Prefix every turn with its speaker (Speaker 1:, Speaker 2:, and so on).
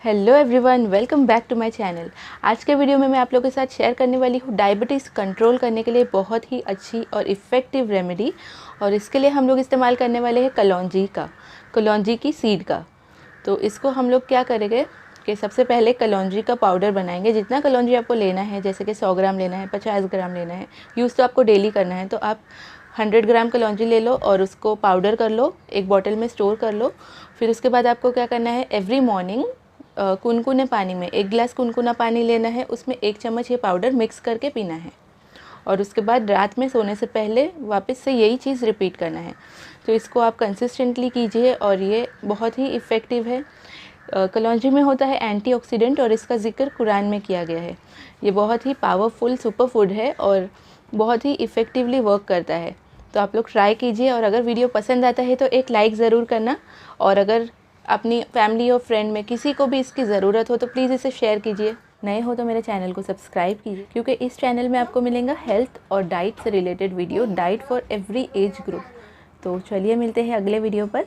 Speaker 1: Hello everyone, welcome back to my channel. आज के video में मैं आप लोगों के साथ शेयर करने वाली हूँ डायबिटीज़ कंट्रोल करने के लिए बहुत ही अच्छी और इफ़ेक्टिव रेमेडी। और इसके लिए हम लोग इस्तेमाल करने वाले हैं कलौंजी की सीड का। तो इसको हम लोग क्या करेंगे कि सबसे पहले कलौंजी का पाउडर बनाएंगे। जितना कलौंजी आपको लेना है, जैसे कि 100 ग्राम लेना है, 50 ग्राम लेना है, यूज़ तो आपको डेली करना है, तो आप 100 ग्राम कलौंजी ले लो और उसको पाउडर कर लो, एक बॉटल में स्टोर कर लो। फिर उसके बाद आपको क्या करना है, एवरी मॉर्निंग कुनकुने पानी में 1 गिलास कुनकुना पानी लेना है, उसमें 1 चम्मच ये पाउडर मिक्स करके पीना है। और उसके बाद रात में सोने से पहले वापस से यही चीज़ रिपीट करना है। तो इसको आप कंसिस्टेंटली कीजिए और ये बहुत ही इफ़ेक्टिव है। कलौंजी में होता है एंटीऑक्सीडेंट और इसका जिक्र कुरान में किया गया है। ये बहुत ही पावरफुल सुपर फूड है और बहुत ही इफ़ेक्टिवली वर्क करता है। तो आप लोग ट्राई कीजिए और अगर वीडियो पसंद आता है तो एक लाइक ज़रूर करना। और अगर अपनी फैमिली और फ्रेंड में किसी को भी इसकी ज़रूरत हो तो प्लीज़ इसे शेयर कीजिए। नए हो तो मेरे चैनल को सब्सक्राइब कीजिए, क्योंकि इस चैनल में आपको मिलेगा हेल्थ और डाइट से related video, diet for every age group. तो चलिए मिलते हैं अगले वीडियो पर।